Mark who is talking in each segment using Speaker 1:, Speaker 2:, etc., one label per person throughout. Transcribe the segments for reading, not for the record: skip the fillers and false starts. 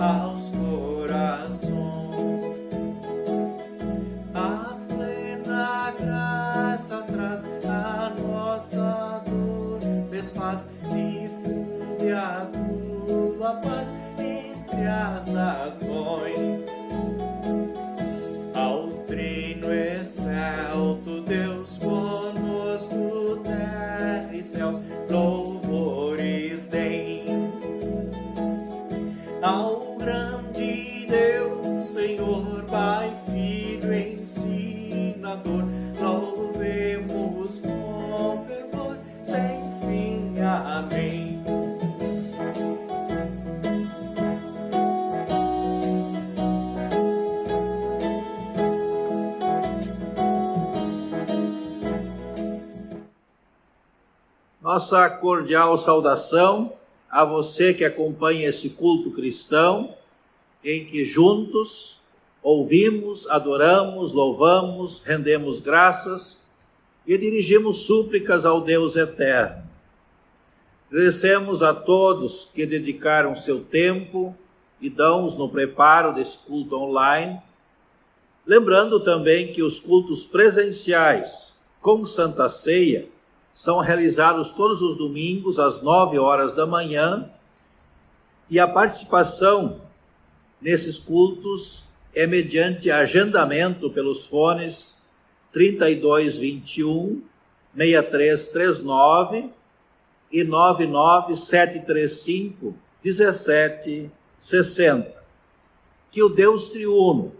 Speaker 1: aos corações. A plena graça traz a nossa dor, desfaz, difunde a tua paz entre as nações. Ao trino excelto, Deus conosco, terra e céus, louvores deem. Ao grande Deus, Senhor, Pai, Filho, ensinador, louvemos com fervor sem fim. Amém.
Speaker 2: Nossa cordial saudação a você que acompanha esse culto cristão, em que juntos ouvimos, adoramos, louvamos, rendemos graças e dirigimos súplicas ao Deus eterno. Agradecemos a todos que dedicaram seu tempo e dão-nos no preparo desse culto online, lembrando também que os cultos presenciais com Santa Ceia são realizados todos os domingos às 9 horas da manhã, e a participação nesses cultos é mediante agendamento pelos fones 3221 6339 e 99735 1760. Que o Deus triuno,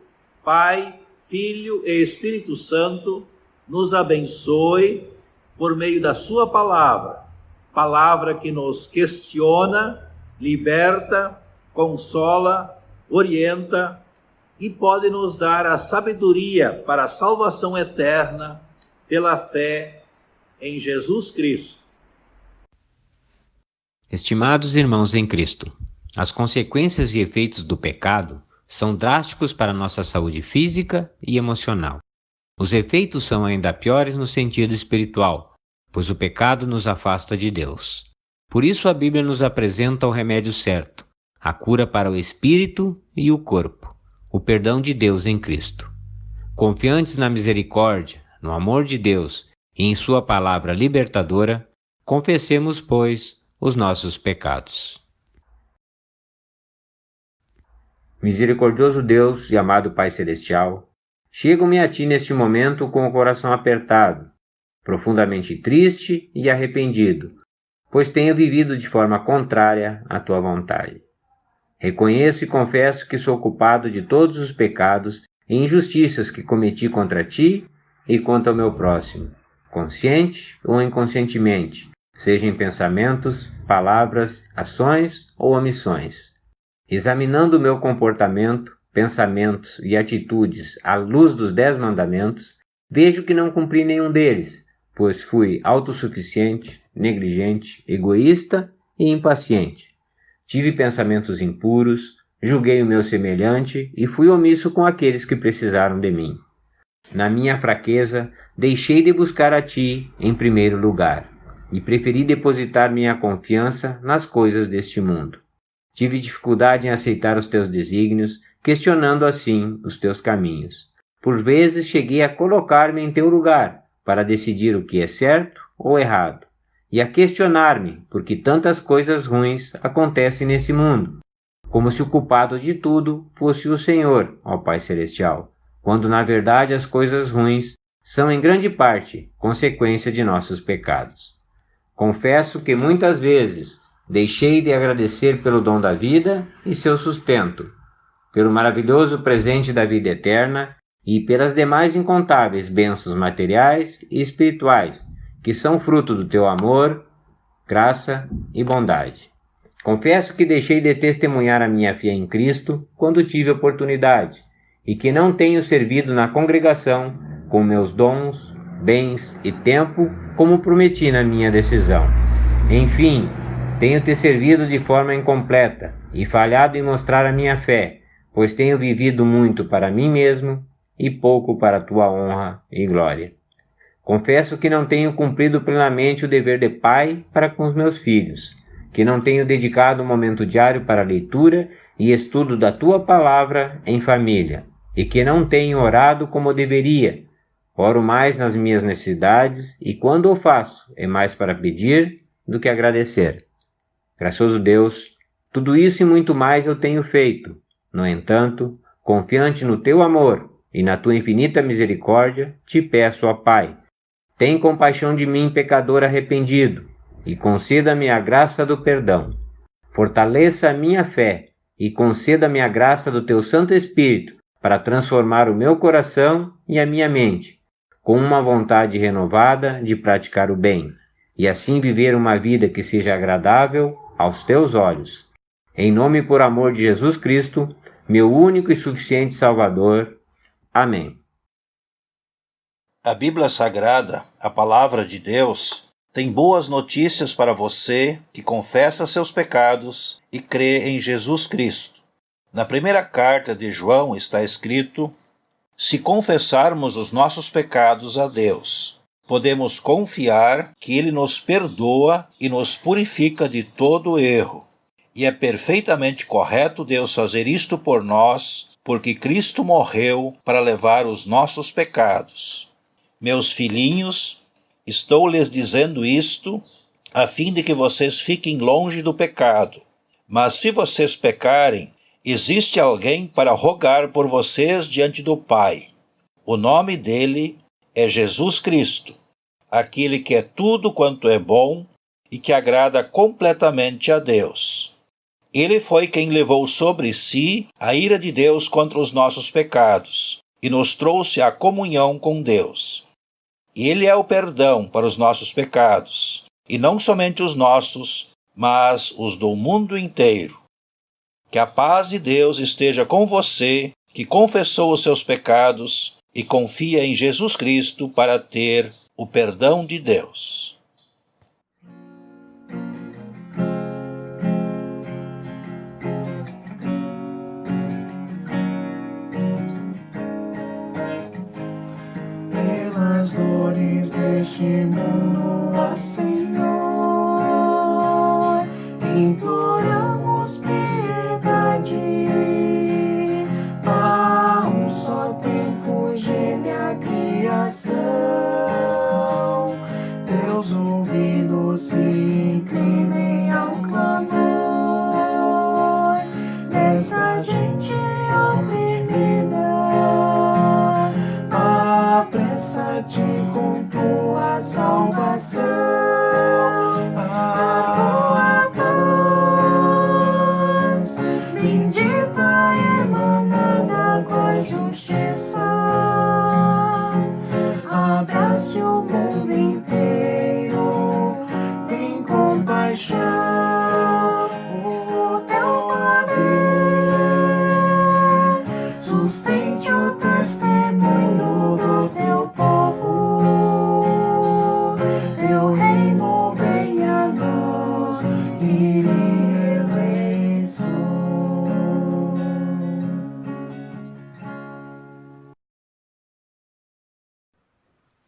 Speaker 2: Pai, Filho e Espírito Santo, nos abençoe por meio da sua palavra, palavra que nos questiona, liberta, consola, orienta e pode nos dar a sabedoria para a salvação eterna pela fé em Jesus Cristo.
Speaker 3: Estimados irmãos em Cristo, as consequências e efeitos do pecado são drásticos para a nossa saúde física e emocional. Os efeitos são ainda piores no sentido espiritual, pois o pecado nos afasta de Deus. Por isso a Bíblia nos apresenta o remédio certo, a cura para o espírito e o corpo, o perdão de Deus em Cristo. Confiantes na misericórdia, no amor de Deus e em sua palavra libertadora, confessemos, pois, os nossos pecados. Misericordioso Deus e amado Pai Celestial, chego-me a Ti neste momento com o coração apertado, profundamente triste e arrependido, pois tenho vivido de forma contrária à Tua vontade. Reconheço e confesso que sou culpado de todos os pecados e injustiças que cometi contra Ti e contra o meu próximo, consciente ou inconscientemente, seja em pensamentos, palavras, ações ou omissões. Examinando o meu comportamento, pensamentos e atitudes à luz dos 10 mandamentos, vejo que não cumpri nenhum deles, pois fui autossuficiente, negligente, egoísta e impaciente. Tive pensamentos impuros, julguei o meu semelhante e fui omisso com aqueles que precisaram de mim. Na minha fraqueza, deixei de buscar a Ti em primeiro lugar e preferi depositar minha confiança nas coisas deste mundo. Tive dificuldade em aceitar os Teus desígnios, questionando assim os Teus caminhos. Por vezes cheguei a colocar-me em Teu lugar, para decidir o que é certo ou errado, e a questionar-me por que tantas coisas ruins acontecem nesse mundo, como se o culpado de tudo fosse o Senhor, ó Pai Celestial, quando na verdade as coisas ruins são em grande parte consequência de nossos pecados. Confesso que muitas vezes deixei de agradecer pelo dom da vida e seu sustento, pelo maravilhoso presente da vida eterna e pelas demais incontáveis bênçãos materiais e espirituais, que são fruto do Teu amor, graça e bondade. Confesso que deixei de testemunhar a minha fé em Cristo quando tive oportunidade, e que não tenho servido na congregação com meus dons, bens e tempo como prometi na minha decisão. Enfim, tenho te servido de forma incompleta e falhado em mostrar a minha fé, pois tenho vivido muito para mim mesmo e pouco para a tua honra e glória. Confesso que não tenho cumprido plenamente o dever de pai para com os meus filhos, que não tenho dedicado um momento diário para a leitura e estudo da Tua Palavra em família, e que não tenho orado como deveria. Oro mais nas minhas necessidades e quando o faço é mais para pedir do que agradecer. Gracioso Deus, tudo isso e muito mais eu tenho feito. No entanto, confiante no Teu amor e na Tua infinita misericórdia, te peço, ó Pai, tem compaixão de mim, pecador arrependido, e conceda-me a graça do perdão. Fortaleça a minha fé e conceda-me a graça do Teu Santo Espírito para transformar o meu coração e a minha mente, com uma vontade renovada de praticar o bem, e assim viver uma vida que seja agradável aos Teus olhos. Em nome e por amor de Jesus Cristo, meu único e suficiente Salvador. Amém.
Speaker 2: A Bíblia Sagrada, a Palavra de Deus, tem boas notícias para você que confessa seus pecados e crê em Jesus Cristo. Na primeira carta de João está escrito: se confessarmos os nossos pecados a Deus, podemos confiar que Ele nos perdoa e nos purifica de todo erro. E é perfeitamente correto Deus fazer isto por nós, porque Cristo morreu para levar os nossos pecados. Meus filhinhos, estou lhes dizendo isto a fim de que vocês fiquem longe do pecado. Mas se vocês pecarem, existe alguém para rogar por vocês diante do Pai. O nome dele é Jesus Cristo, aquele que é tudo quanto é bom e que agrada completamente a Deus. Ele foi quem levou sobre si a ira de Deus contra os nossos pecados e nos trouxe a comunhão com Deus. Ele é o perdão para os nossos pecados, e não somente os nossos, mas os do mundo inteiro. Que a paz de Deus esteja com você, que confessou os seus pecados e confia em Jesus Cristo para ter o perdão de Deus.
Speaker 1: Pelas dores deste mundo, ó Senhor, imploramos piedade. A um só tempo geme a criação, teus ouvidos se inclinem ao clamor dessa gente oprimida. Apressa-te com tua salvação, a tua paz bendita emanada com a justiça. Abrace o mundo inteiro, tem compaixão. O teu poder sustente o testemunho do teu povo. Teu reino venha a nós e eleição.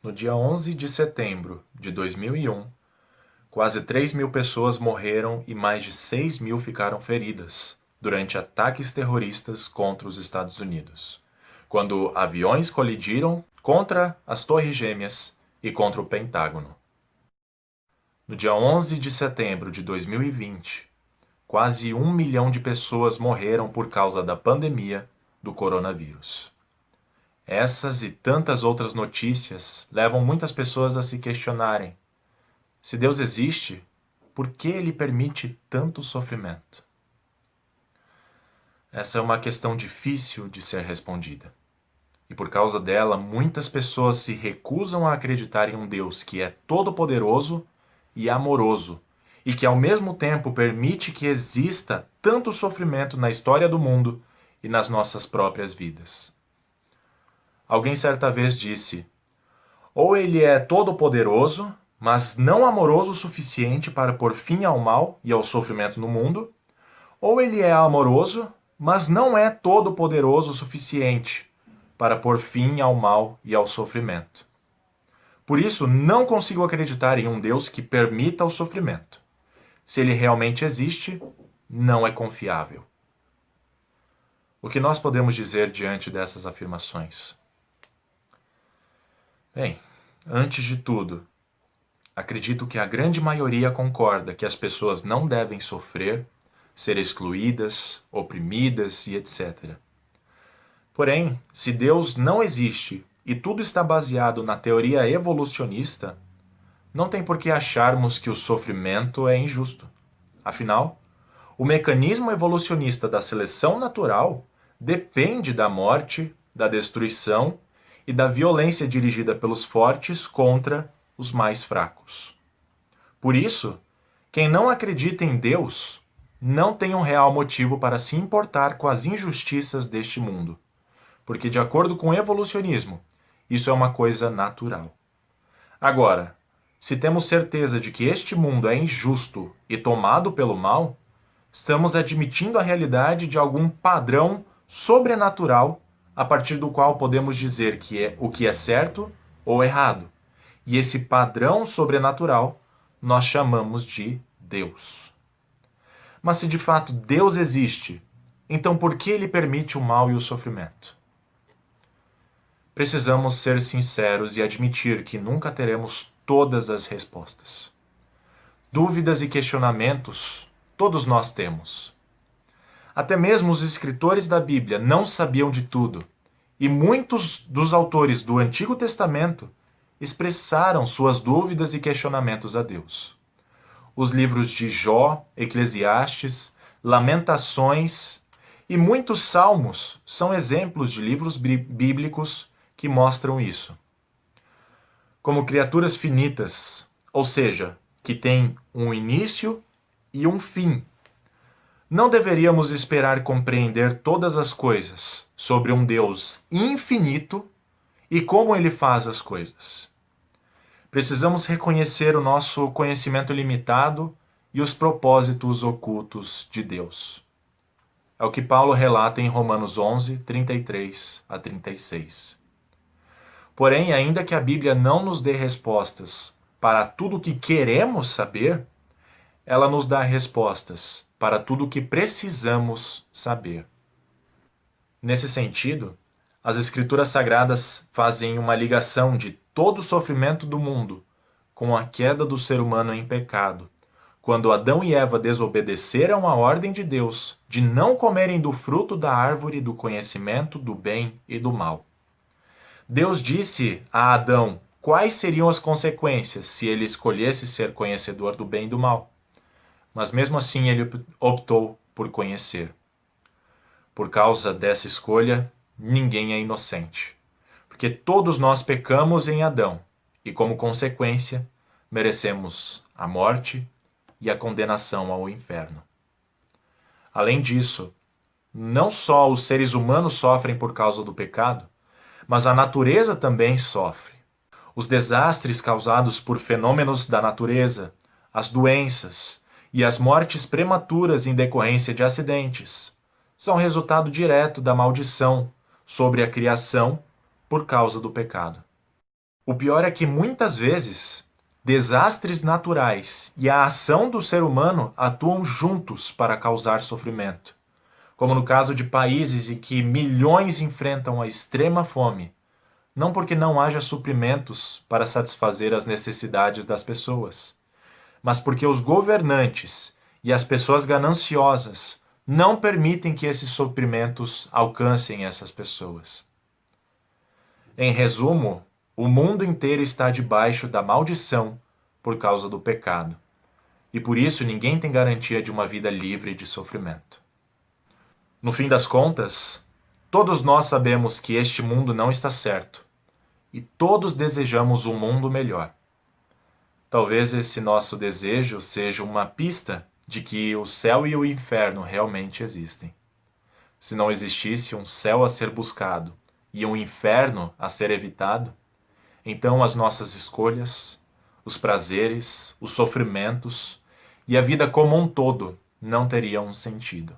Speaker 4: No dia 11 de setembro de 2001, quase 3.000 pessoas morreram e mais de 6.000 ficaram feridas durante ataques terroristas contra os Estados Unidos, quando aviões colidiram contra as Torres Gêmeas e contra o Pentágono. No dia 11 de setembro de 2020, quase 1 milhão de pessoas morreram por causa da pandemia do coronavírus. Essas e tantas outras notícias levam muitas pessoas a se questionarem: se Deus existe, por que Ele permite tanto sofrimento? Essa é uma questão difícil de ser respondida. E por causa dela, muitas pessoas se recusam a acreditar em um Deus que é todo-poderoso e amoroso, e que ao mesmo tempo permite que exista tanto sofrimento na história do mundo e nas nossas próprias vidas. Alguém certa vez disse: ou ele é todo-poderoso, mas não amoroso o suficiente para pôr fim ao mal e ao sofrimento no mundo, ou ele é amoroso, mas não é todo-poderoso o suficiente para pôr fim ao mal e ao sofrimento. Por isso, não consigo acreditar em um Deus que permita o sofrimento. se ele realmente existe, não é confiável. O que nós podemos dizer diante dessas afirmações? Bem, antes de tudo, acredito que a grande maioria concorda que as pessoas não devem sofrer, ser excluídas, oprimidas e etc. Porém, se Deus não existe e tudo está baseado na teoria evolucionista, não tem por que acharmos que o sofrimento é injusto. Afinal, o mecanismo evolucionista da seleção natural depende da morte, da destruição e da violência dirigida pelos fortes contra os mais fracos. Por isso, quem não acredita em Deus não tem um real motivo para se importar com as injustiças deste mundo, porque, de acordo com o evolucionismo, isso é uma coisa natural. Agora, se temos certeza de que este mundo é injusto e tomado pelo mal, estamos admitindo a realidade de algum padrão sobrenatural a partir do qual podemos dizer o que é certo ou errado. E esse padrão sobrenatural nós chamamos de Deus. Mas se de fato Deus existe, então por que ele permite o mal e o sofrimento? Precisamos ser sinceros e admitir que nunca teremos todas as respostas. Dúvidas e questionamentos todos nós temos. Até mesmo os escritores da Bíblia não sabiam de tudo, e muitos dos autores do Antigo Testamento expressaram suas dúvidas e questionamentos a Deus. Os livros de Jó, Eclesiastes, Lamentações e muitos salmos são exemplos de livros bíblicos que mostram isso. Como criaturas finitas, ou seja, que têm um início e um fim. Não deveríamos esperar compreender todas as coisas sobre um Deus infinito e como ele faz as coisas. Precisamos reconhecer o nosso conhecimento limitado e os propósitos ocultos de Deus. É o que Paulo relata em Romanos 11, 33 a 36. Porém, ainda que a Bíblia não nos dê respostas para tudo o que queremos saber, ela nos dá respostas para tudo o que precisamos saber. Nesse sentido, as Escrituras Sagradas fazem uma ligação de todo o sofrimento do mundo com a queda do ser humano em pecado, quando Adão e Eva desobedeceram à ordem de Deus de não comerem do fruto da árvore do conhecimento do bem e do mal. Deus disse a Adão quais seriam as consequências se ele escolhesse ser conhecedor do bem e do mal. Mas mesmo assim ele optou por conhecer. Por causa dessa escolha, ninguém é inocente, porque todos nós pecamos em Adão e, como consequência, merecemos a morte e a condenação ao inferno. Além disso, não só os seres humanos sofrem por causa do pecado, mas a natureza também sofre. Os desastres causados por fenômenos da natureza, as doenças e as mortes prematuras em decorrência de acidentes são resultado direto da maldição sobre a criação por causa do pecado. O pior é que muitas vezes desastres naturais e a ação do ser humano atuam juntos para causar sofrimento, como no caso de países em que milhões enfrentam a extrema fome, não porque não haja suprimentos para satisfazer as necessidades das pessoas, mas porque os governantes e as pessoas gananciosas não permitem que esses suprimentos alcancem essas pessoas. Em resumo, o mundo inteiro está debaixo da maldição por causa do pecado, e por isso ninguém tem garantia de uma vida livre de sofrimento. No fim das contas, todos nós sabemos que este mundo não está certo, e todos desejamos um mundo melhor. Talvez esse nosso desejo seja uma pista de que o céu e o inferno realmente existem. Se não existisse um céu a ser buscado e um inferno a ser evitado, então as nossas escolhas, os prazeres, os sofrimentos e a vida como um todo não teriam sentido.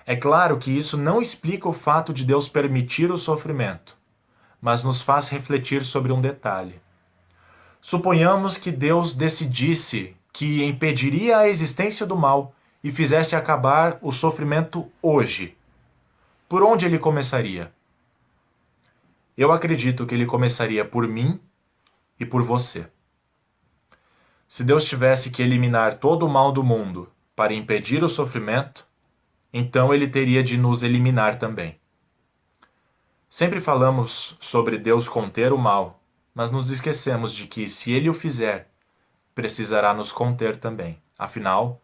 Speaker 4: É claro que isso não explica o fato de Deus permitir o sofrimento, mas nos faz refletir sobre um detalhe. Suponhamos que Deus decidisse que impediria a existência do mal e fizesse acabar o sofrimento hoje, por onde ele começaria? Eu acredito que ele começaria por mim e por você. Se Deus tivesse que eliminar todo o mal do mundo para impedir o sofrimento, então ele teria de nos eliminar também. Sempre falamos sobre Deus conter o mal, mas nos esquecemos de que, se ele o fizer, precisará nos conter também. Afinal,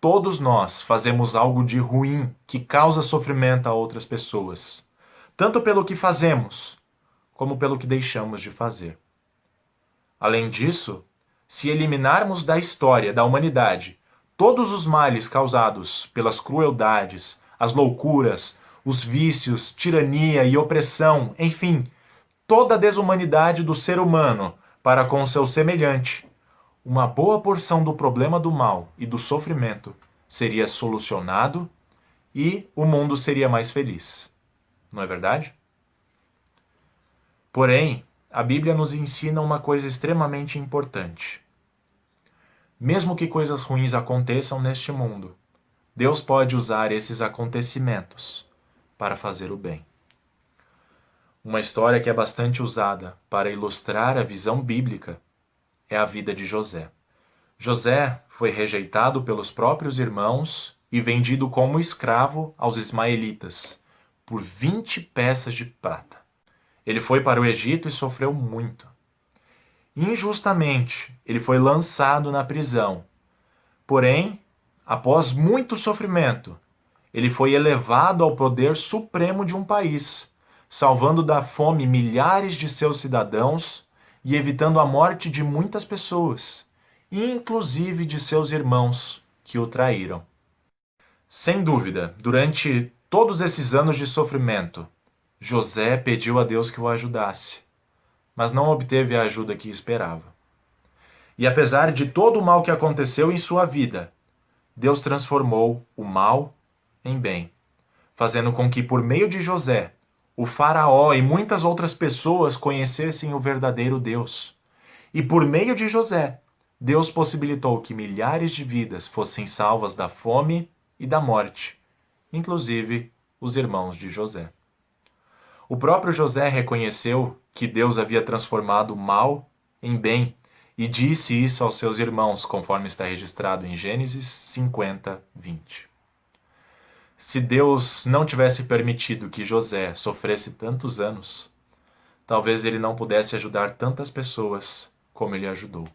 Speaker 4: todos nós fazemos algo de ruim que causa sofrimento a outras pessoas, tanto pelo que fazemos, como pelo que deixamos de fazer. Além disso, se eliminarmos da história da humanidade todos os males causados pelas crueldades, as loucuras, os vícios, tirania e opressão, enfim, toda a desumanidade do ser humano para com seu semelhante, uma boa porção do problema do mal e do sofrimento seria solucionado e o mundo seria mais feliz. Não é verdade? Porém, a Bíblia nos ensina uma coisa extremamente importante. Mesmo que coisas ruins aconteçam neste mundo, Deus pode usar esses acontecimentos para fazer o bem. Uma história que é bastante usada para ilustrar a visão bíblica é a vida de José. José foi rejeitado pelos próprios irmãos e vendido como escravo aos ismaelitas por 20 peças de prata. Ele foi para o Egito e sofreu muito. Injustamente, ele foi lançado na prisão. Porém, após muito sofrimento, ele foi elevado ao poder supremo de um país, salvando da fome milhares de seus cidadãos e evitando a morte de muitas pessoas, inclusive de seus irmãos que o traíram. Sem dúvida, durante todos esses anos de sofrimento, José pediu a Deus que o ajudasse, mas não obteve a ajuda que esperava. E apesar de todo o mal que aconteceu em sua vida, Deus transformou o mal em bem, fazendo com que, por meio de José, o faraó e muitas outras pessoas conhecessem o verdadeiro Deus. E por meio de José, Deus possibilitou que milhares de vidas fossem salvas da fome e da morte, inclusive os irmãos de José. O próprio José reconheceu que Deus havia transformado o mal em bem e disse isso aos seus irmãos, conforme está registrado em Gênesis 50, 20. Se Deus não tivesse permitido que José sofresse tantos anos, talvez ele não pudesse ajudar tantas pessoas como ele ajudou.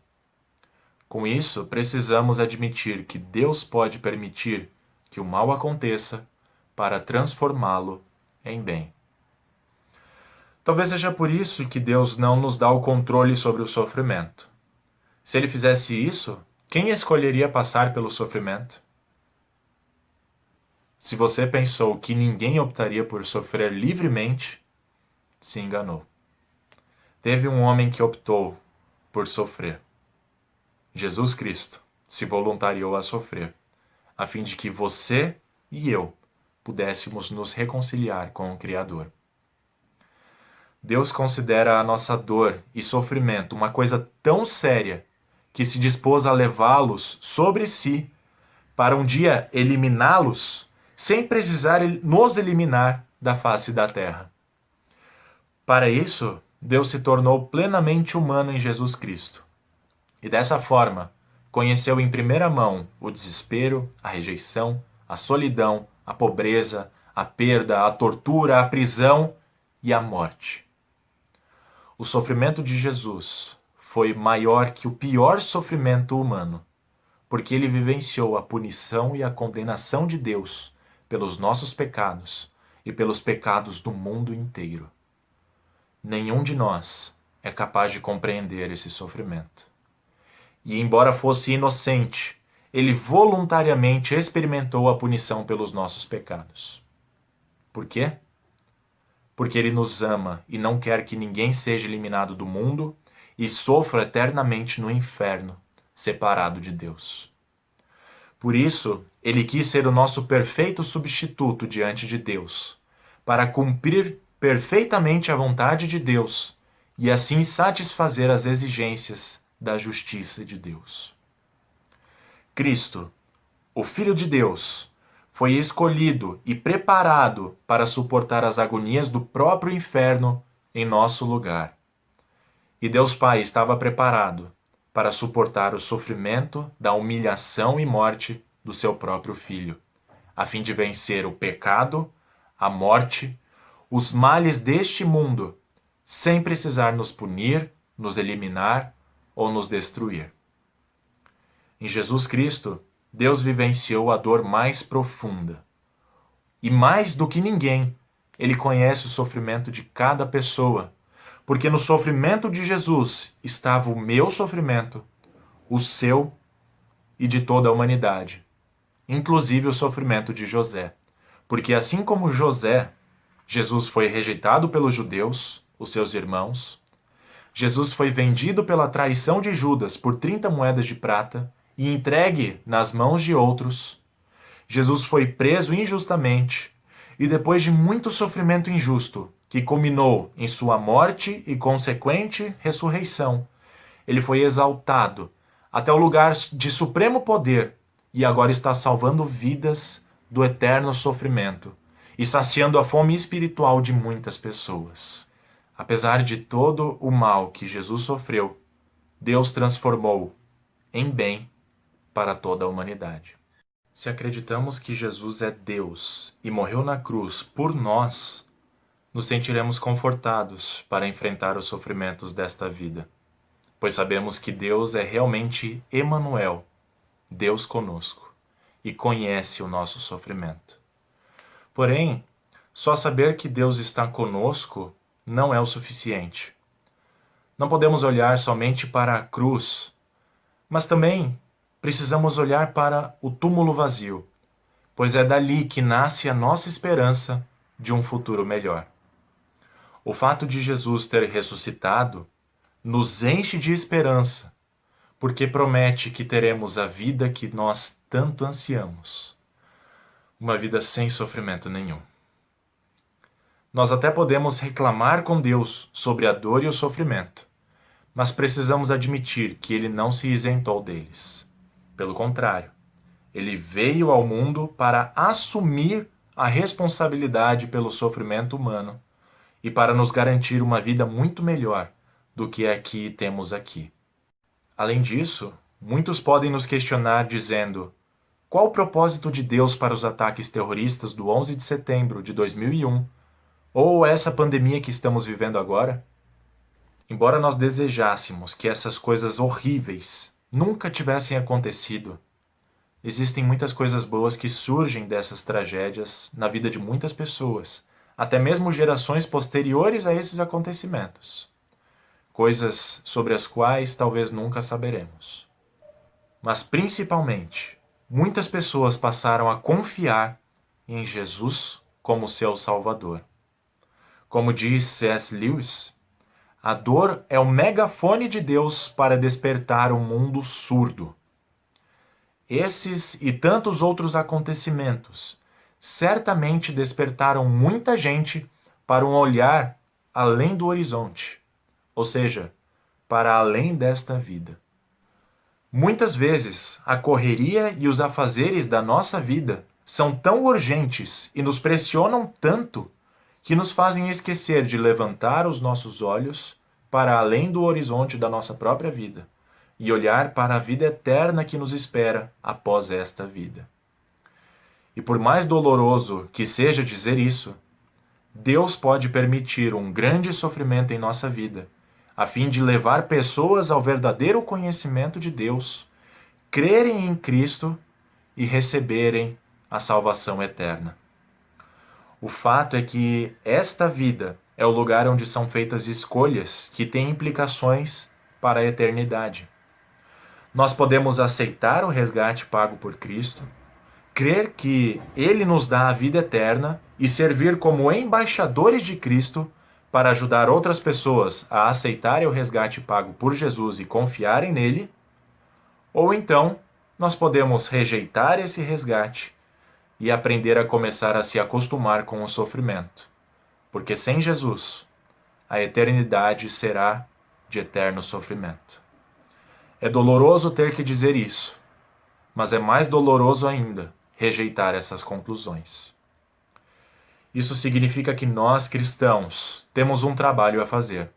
Speaker 4: Com isso, precisamos admitir que Deus pode permitir que o mal aconteça para transformá-lo em bem. Talvez seja por isso que Deus não nos dá o controle sobre o sofrimento. Se ele fizesse isso, quem escolheria passar pelo sofrimento? Se você pensou que ninguém optaria por sofrer livremente, se enganou. Teve um homem que optou por sofrer. Jesus Cristo se voluntariou a sofrer, a fim de que você e eu pudéssemos nos reconciliar com o Criador. Deus considera a nossa dor e sofrimento uma coisa tão séria que se dispôs a levá-los sobre si para um dia eliminá-los sem precisar nos eliminar da face da terra. Para isso, Deus se tornou plenamente humano em Jesus Cristo. E dessa forma, conheceu em primeira mão o desespero, a rejeição, a solidão, a pobreza, a perda, a tortura, a prisão e a morte. O sofrimento de Jesus foi maior que o pior sofrimento humano, porque ele vivenciou a punição e a condenação de Deus pelos nossos pecados e pelos pecados do mundo inteiro. Nenhum de nós é capaz de compreender esse sofrimento. E embora fosse inocente, ele voluntariamente experimentou a punição pelos nossos pecados. Por quê? Porque ele nos ama e não quer que ninguém seja eliminado do mundo e sofra eternamente no inferno, separado de Deus. Por isso, ele quis ser o nosso perfeito substituto diante de Deus, para cumprir perfeitamente a vontade de Deus e assim satisfazer as exigências da justiça de Deus. Cristo, o Filho de Deus, foi escolhido e preparado para suportar as agonias do próprio inferno em nosso lugar. E Deus Pai estava preparado para suportar o sofrimento da humilhação e morte do seu próprio Filho, a fim de vencer o pecado, a morte, os males deste mundo, sem precisar nos punir, nos eliminar ou nos destruir. Em Jesus Cristo, Deus vivenciou a dor mais profunda. E mais do que ninguém, Ele conhece o sofrimento de cada pessoa, porque no sofrimento de Jesus estava o meu sofrimento, o seu e de toda a humanidade, inclusive o sofrimento de José. Porque assim como José, Jesus foi rejeitado pelos judeus, os seus irmãos, Jesus foi vendido pela traição de Judas por 30 moedas de prata e entregue nas mãos de outros. Jesus foi preso injustamente e depois de muito sofrimento injusto, que culminou em sua morte e consequente ressurreição, ele foi exaltado até o lugar de supremo poder e agora está salvando vidas do eterno sofrimento e saciando a fome espiritual de muitas pessoas. Apesar de todo o mal que Jesus sofreu, Deus transformou em bem para toda a humanidade. Se acreditamos que Jesus é Deus e morreu na cruz por nós, nos sentiremos confortados para enfrentar os sofrimentos desta vida, pois sabemos que Deus é realmente Emanuel, Deus conosco, e conhece o nosso sofrimento. Porém, só saber que Deus está conosco não é o suficiente. Não podemos olhar somente para a cruz, mas também precisamos olhar para o túmulo vazio, pois é dali que nasce a nossa esperança de um futuro melhor. O fato de Jesus ter ressuscitado nos enche de esperança, porque promete que teremos a vida que nós tanto ansiamos, uma vida sem sofrimento nenhum. Nós até podemos reclamar com Deus sobre a dor e o sofrimento, mas precisamos admitir que Ele não se isentou deles. Pelo contrário, Ele veio ao mundo para assumir a responsabilidade pelo sofrimento humano e para nos garantir uma vida muito melhor do que a que temos aqui. Além disso, muitos podem nos questionar dizendo: qual o propósito de Deus para os ataques terroristas do 11 de setembro de 2001 ou essa pandemia que estamos vivendo agora? Embora nós desejássemos que essas coisas horríveis nunca tivessem acontecido, existem muitas coisas boas que surgem dessas tragédias na vida de muitas pessoas, até mesmo gerações posteriores a esses acontecimentos. Coisas sobre as quais talvez nunca saberemos. Mas principalmente, muitas pessoas passaram a confiar em Jesus como seu Salvador. Como diz C.S. Lewis, a dor é o megafone de Deus para despertar um mundo surdo. Esses e tantos outros acontecimentos certamente despertaram muita gente para um olhar além do horizonte, ou seja, para além desta vida. Muitas vezes, a correria e os afazeres da nossa vida são tão urgentes e nos pressionam tanto que nos fazem esquecer de levantar os nossos olhos para além do horizonte da nossa própria vida e olhar para a vida eterna que nos espera após esta vida. E por mais doloroso que seja dizer isso, Deus pode permitir um grande sofrimento em nossa vida, a fim de levar pessoas ao verdadeiro conhecimento de Deus, crerem em Cristo e receberem a salvação eterna. O fato é que esta vida é o lugar onde são feitas escolhas que têm implicações para a eternidade. Nós podemos aceitar o resgate pago por Cristo, crer que Ele nos dá a vida eterna e servir como embaixadores de Cristo para ajudar outras pessoas a aceitarem o resgate pago por Jesus e confiarem nele, ou então nós podemos rejeitar esse resgate e aprender a começar a se acostumar com o sofrimento, porque sem Jesus, a eternidade será de eterno sofrimento. É doloroso ter que dizer isso, mas é mais doloroso ainda rejeitar essas conclusões. Isso significa que nós, cristãos, temos um trabalho a fazer,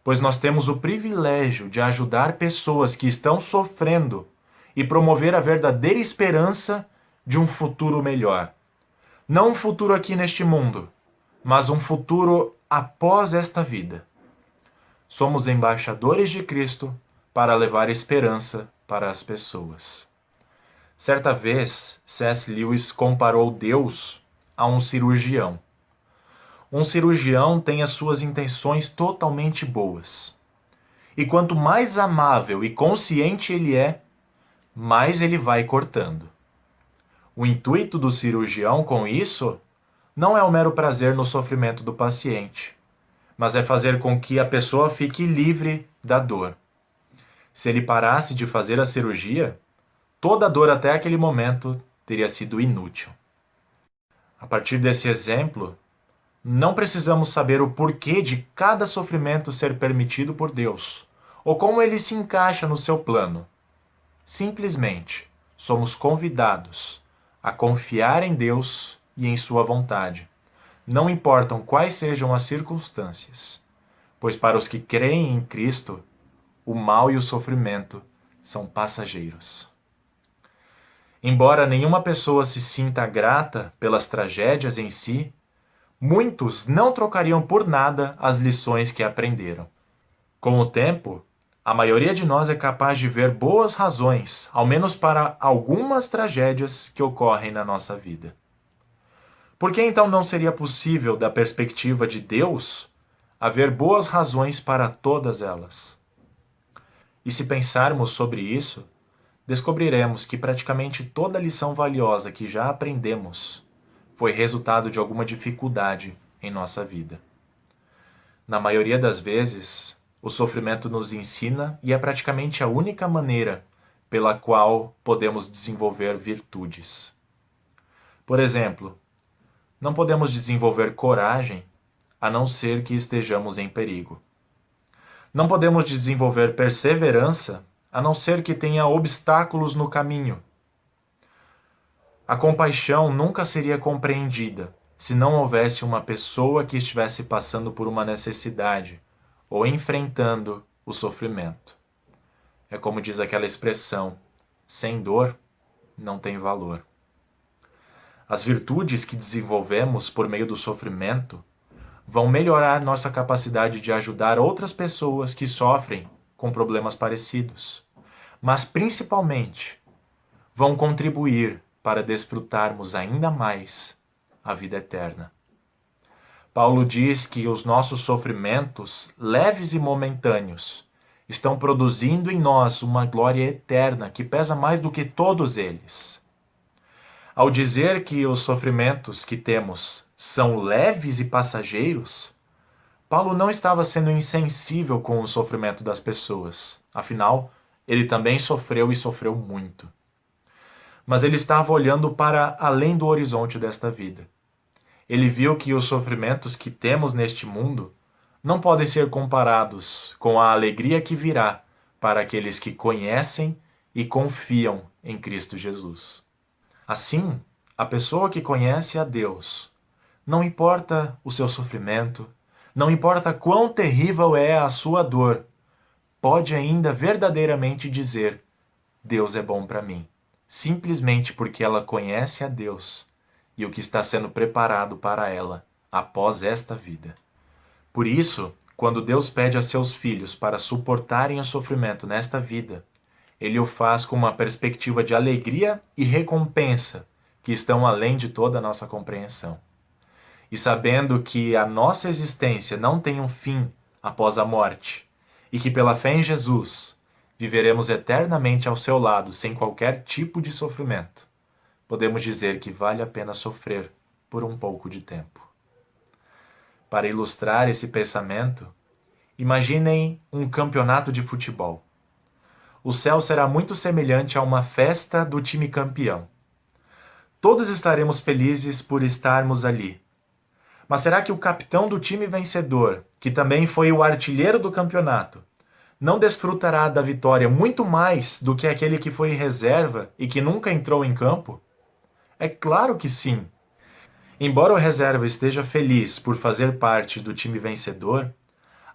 Speaker 4: pois nós temos o privilégio de ajudar pessoas que estão sofrendo e promover a verdadeira esperança de um futuro melhor. Não um futuro aqui neste mundo, mas um futuro após esta vida. Somos embaixadores de Cristo para levar esperança para as pessoas. Certa vez, C.S. Lewis comparou Deus a um cirurgião. Um cirurgião tem as suas intenções totalmente boas. E quanto mais amável e consciente ele é, mais ele vai cortando. O intuito do cirurgião com isso não é o mero prazer no sofrimento do paciente, mas é fazer com que a pessoa fique livre da dor. Se ele parasse de fazer a cirurgia, toda a dor até aquele momento teria sido inútil. A partir desse exemplo, não precisamos saber o porquê de cada sofrimento ser permitido por Deus, ou como ele se encaixa no seu plano. Simplesmente, somos convidados a confiar em Deus e em sua vontade. Não importam quais sejam as circunstâncias, pois para os que creem em Cristo, o mal e o sofrimento são passageiros. Embora nenhuma pessoa se sinta grata pelas tragédias em si, muitos não trocariam por nada as lições que aprenderam. Com o tempo, a maioria de nós é capaz de ver boas razões, ao menos para algumas tragédias que ocorrem na nossa vida. Por que então não seria possível, da perspectiva de Deus, haver boas razões para todas elas? E se pensarmos sobre isso, descobriremos que praticamente toda lição valiosa que já aprendemos foi resultado de alguma dificuldade em nossa vida. Na maioria das vezes, o sofrimento nos ensina e é praticamente a única maneira pela qual podemos desenvolver virtudes. Por exemplo, não podemos desenvolver coragem a não ser que estejamos em perigo. Não podemos desenvolver perseverança a não ser que tenha obstáculos no caminho. A compaixão nunca seria compreendida se não houvesse uma pessoa que estivesse passando por uma necessidade ou enfrentando o sofrimento. É como diz aquela expressão: sem dor não tem valor. As virtudes que desenvolvemos por meio do sofrimento vão melhorar nossa capacidade de ajudar outras pessoas que sofrem com problemas parecidos, mas principalmente vão contribuir para desfrutarmos ainda mais a vida eterna. Paulo diz que os nossos sofrimentos, leves e momentâneos, estão produzindo em nós uma glória eterna que pesa mais do que todos eles. Ao dizer que os sofrimentos que temos são leves e passageiros, Paulo não estava sendo insensível com o sofrimento das pessoas. Afinal, ele também sofreu e sofreu muito. Mas ele estava olhando para além do horizonte desta vida. Ele viu que os sofrimentos que temos neste mundo não podem ser comparados com a alegria que virá para aqueles que conhecem e confiam em Cristo Jesus. Assim, a pessoa que conhece a Deus, não importa o seu sofrimento, não importa quão terrível é a sua dor, pode ainda verdadeiramente dizer: Deus é bom para mim, simplesmente porque ela conhece a Deus e o que está sendo preparado para ela após esta vida. Por isso, quando Deus pede a seus filhos para suportarem o sofrimento nesta vida, Ele o faz com uma perspectiva de alegria e recompensa que estão além de toda a nossa compreensão. E sabendo que a nossa existência não tem um fim após a morte, e que pela fé em Jesus viveremos eternamente ao seu lado sem qualquer tipo de sofrimento, podemos dizer que vale a pena sofrer por um pouco de tempo. Para ilustrar esse pensamento, imaginem um campeonato de futebol. O céu será muito semelhante a uma festa do time campeão. Todos estaremos felizes por estarmos ali. Mas será que o capitão do time vencedor, que também foi o artilheiro do campeonato, não desfrutará da vitória muito mais do que aquele que foi em reserva e que nunca entrou em campo? É claro que sim. Embora o reserva esteja feliz por fazer parte do time vencedor,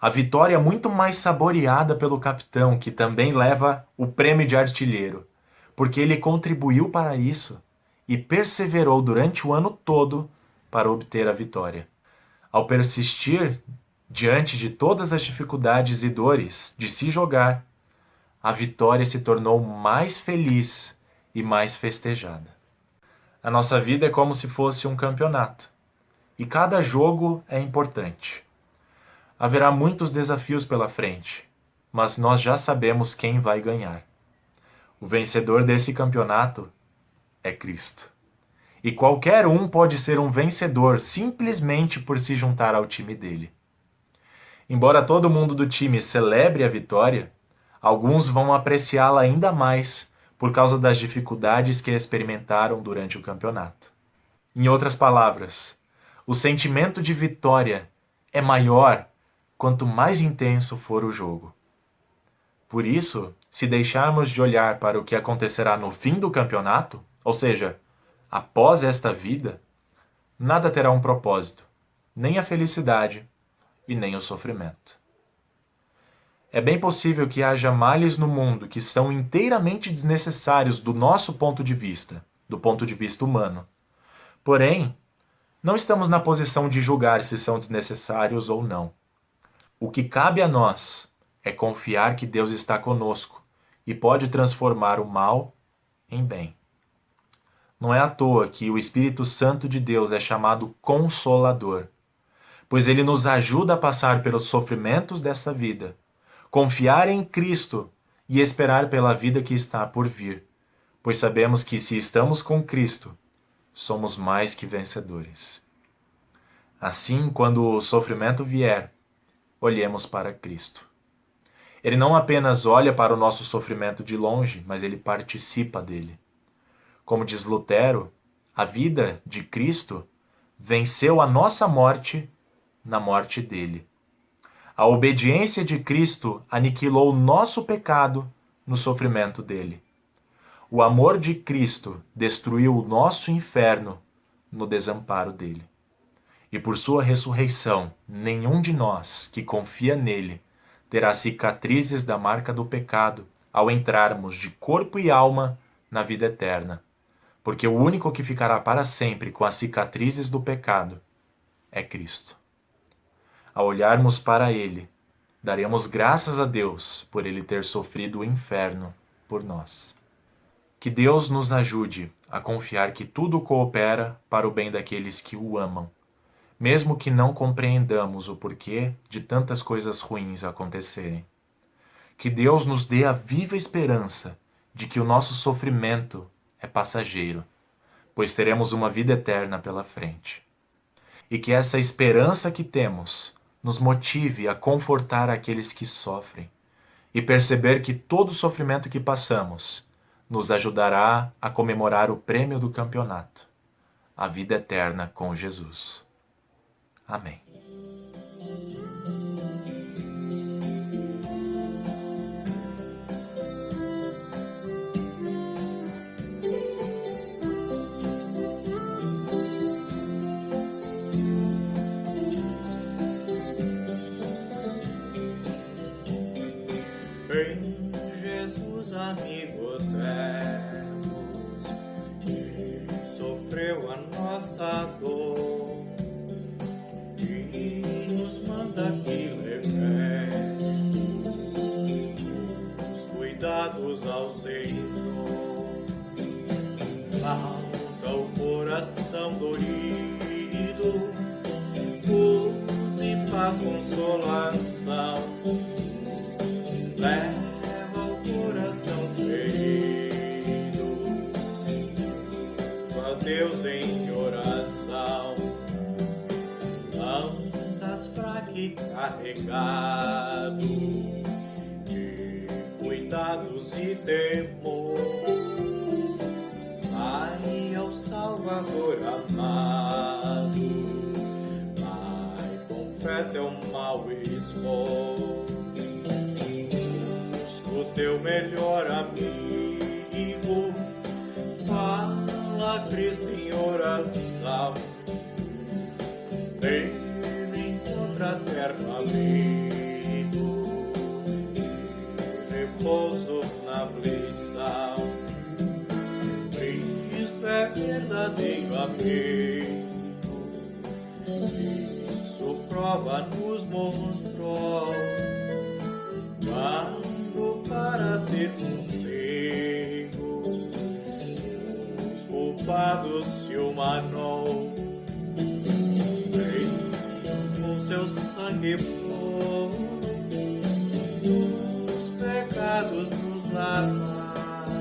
Speaker 4: a vitória é muito mais saboreada pelo capitão, que também leva o prêmio de artilheiro, porque ele contribuiu para isso e perseverou durante o ano todo para obter a vitória. Ao persistir diante de todas as dificuldades e dores de se jogar, a vitória se tornou mais feliz e mais festejada. A nossa vida é como se fosse um campeonato, e cada jogo é importante. Haverá muitos desafios pela frente, mas nós já sabemos quem vai ganhar. O vencedor desse campeonato é Cristo. E qualquer um pode ser um vencedor simplesmente por se juntar ao time dele. Embora todo mundo do time celebre a vitória, alguns vão apreciá-la ainda mais por causa das dificuldades que experimentaram durante o campeonato. Em outras palavras, o sentimento de vitória é maior quanto mais intenso for o jogo. Por isso, se deixarmos de olhar para o que acontecerá no fim do campeonato, ou seja, após esta vida, nada terá um propósito, nem a felicidade e nem o sofrimento. É bem possível que haja males no mundo que são inteiramente desnecessários do nosso ponto de vista, do ponto de vista humano. Porém, não estamos na posição de julgar se são desnecessários ou não. O que cabe a nós é confiar que Deus está conosco e pode transformar o mal em bem. Não é à toa que o Espírito Santo de Deus é chamado Consolador, pois ele nos ajuda a passar pelos sofrimentos dessa vida, confiar em Cristo e esperar pela vida que está por vir, pois sabemos que se estamos com Cristo, somos mais que vencedores. Assim, quando o sofrimento vier, olhemos para Cristo. Ele não apenas olha para o nosso sofrimento de longe, mas ele participa dele. Como diz Lutero, a vida de Cristo venceu a nossa morte na morte dele. A obediência de Cristo aniquilou o nosso pecado no sofrimento dele. O amor de Cristo destruiu o nosso inferno no desamparo dele. E por sua ressurreição, nenhum de nós que confia nele terá cicatrizes da marca do pecado ao entrarmos de corpo e alma na vida eterna. Porque o único que ficará para sempre com as cicatrizes do pecado é Cristo. Ao olharmos para ele, daremos graças a Deus por ele ter sofrido o inferno por nós. Que Deus nos ajude a confiar que tudo coopera para o bem daqueles que o amam, mesmo que não compreendamos o porquê de tantas coisas ruins acontecerem. Que Deus nos dê a viva esperança de que o nosso sofrimento é passageiro, pois teremos uma vida eterna pela frente. E que essa esperança que temos nos motive a confortar aqueles que sofrem e perceber que todo sofrimento que passamos nos ajudará a comemorar o prêmio do campeonato, a vida eterna com Jesus. Amém.
Speaker 5: Em Jesus, amigo temos, que sofreu a nossa dor e nos manda que levemos os cuidados ao Senhor. Falta o coração dorido, use paz, consolação. Leva o coração ferido a Deus em oração. Andas fraco e carregado de cuidados e temor. Vai ao Salvador amado, vai com fé teu mal expor. teu melhor amigo. Fala, Cristo, em oração. Ele encontra terra abrigo, repouso na aflição. Cristo é verdadeiro amigo, isso prova nos mostrou. Quando para ter consigo os culpados se humanou, com seu sangue puro os pecados nos lava,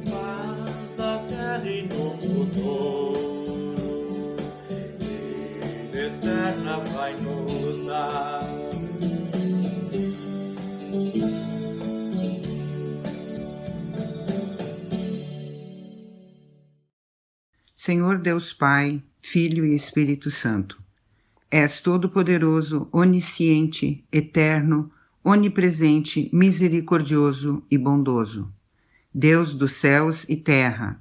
Speaker 5: paz na terra e no futuro, vida eterna vai nos dar.
Speaker 6: Senhor Deus Pai, Filho e Espírito Santo, és todo-poderoso, onisciente, eterno, onipresente, misericordioso e bondoso. Deus dos céus e terra,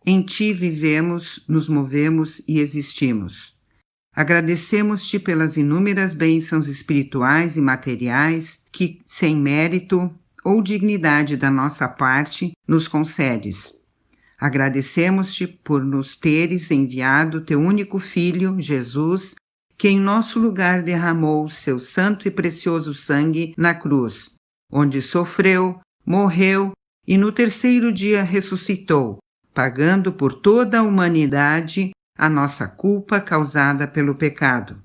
Speaker 6: em Ti vivemos, nos movemos e existimos. Agradecemos-Te pelas inúmeras bênçãos espirituais e materiais que, sem mérito ou dignidade da nossa parte, nos concedes. Agradecemos-Te por nos teres enviado Teu único Filho, Jesus, que em nosso lugar derramou seu santo e precioso sangue na cruz, onde sofreu, morreu e no terceiro dia ressuscitou, pagando por toda a humanidade a nossa culpa causada pelo pecado.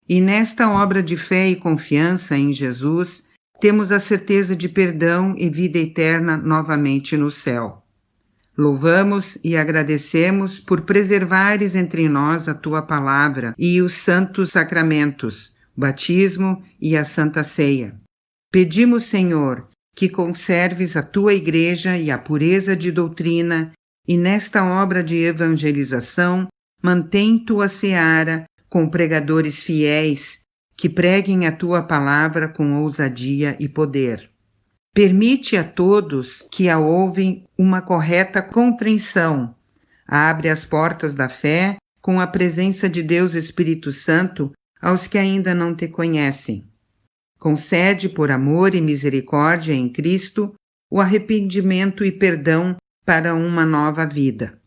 Speaker 6: E nesta obra de fé e confiança em Jesus, temos a certeza de perdão e vida eterna novamente no céu. Louvamos e agradecemos por preservares entre nós a Tua palavra e os santos sacramentos, o batismo e a Santa Ceia. Pedimos, Senhor, que conserves a Tua Igreja e a pureza de doutrina, e nesta obra de evangelização mantém Tua seara com pregadores fiéis que preguem a Tua palavra com ousadia e poder. Permite a todos que a ouvem uma correta compreensão. Abre as portas da fé com a presença de Deus Espírito Santo aos que ainda não Te conhecem. Concede por amor e misericórdia em Cristo o arrependimento e perdão para uma nova vida.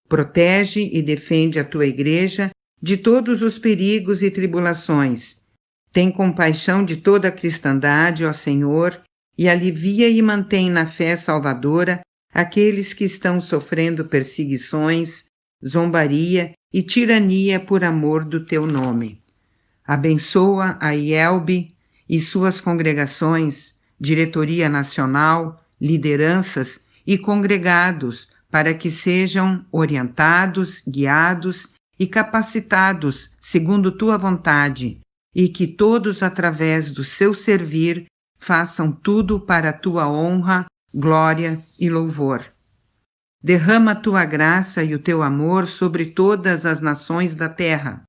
Speaker 6: Protege e defende a Tua Igreja de todos os perigos e tribulações. Tem compaixão de toda a cristandade, ó Senhor, e alivia e mantém na fé salvadora aqueles que estão sofrendo perseguições, zombaria e tirania por amor do Teu nome. Abençoa a IELB e suas congregações, diretoria nacional, lideranças e congregados para que sejam orientados, guiados e capacitados segundo Tua vontade e que todos, através do seu servir, façam tudo para a Tua honra, glória e louvor. Derrama a Tua graça e o Teu amor sobre todas as nações da terra.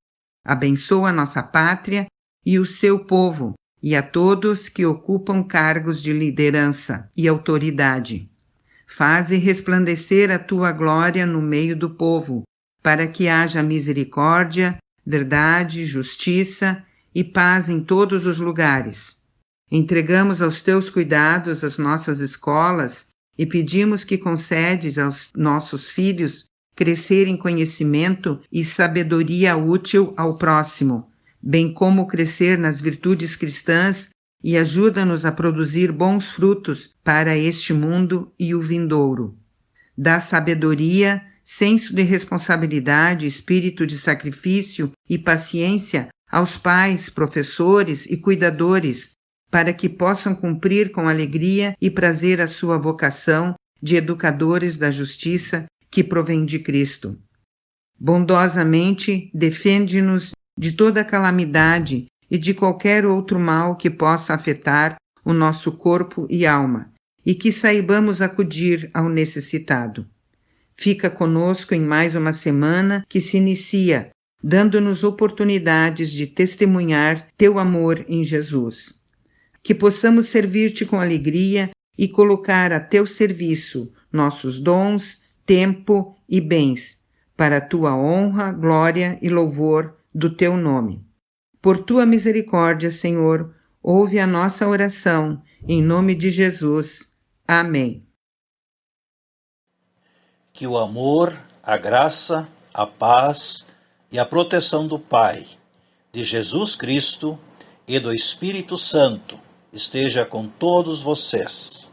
Speaker 6: Abençoa a nossa pátria e o seu povo, e a todos que ocupam cargos de liderança e autoridade. Faze resplandecer a Tua glória no meio do povo, para que haja misericórdia, verdade, justiça e paz em todos os lugares. Entregamos aos Teus cuidados as nossas escolas e pedimos que concedes aos nossos filhos crescer em conhecimento e sabedoria útil ao próximo, bem como crescer nas virtudes cristãs, e ajuda-nos a produzir bons frutos para este mundo e o vindouro. Dá sabedoria, senso de responsabilidade, espírito de sacrifício e paciência aos pais, professores e cuidadores, para que possam cumprir com alegria e prazer a sua vocação de educadores da justiça que provém de Cristo. Bondosamente, defende-nos de toda calamidade e de qualquer outro mal que possa afetar o nosso corpo e alma, e que saibamos acudir ao necessitado. Fica conosco em mais uma semana que se inicia, dando-nos oportunidades de testemunhar Teu amor em Jesus. que possamos servir-te com alegria e colocar a teu serviço nossos dons, tempo e bens, para a tua honra, glória e louvor do teu nome. Por tua misericórdia, Senhor, ouve a nossa oração, em nome de Jesus. Amém.
Speaker 2: Que o amor, a graça, a paz e a proteção do Pai, de Jesus Cristo e do Espírito Santo esteja com todos vocês.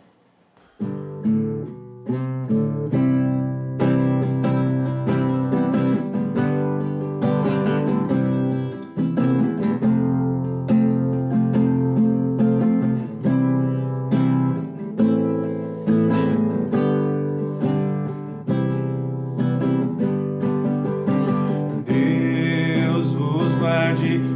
Speaker 5: Deus vos guarde.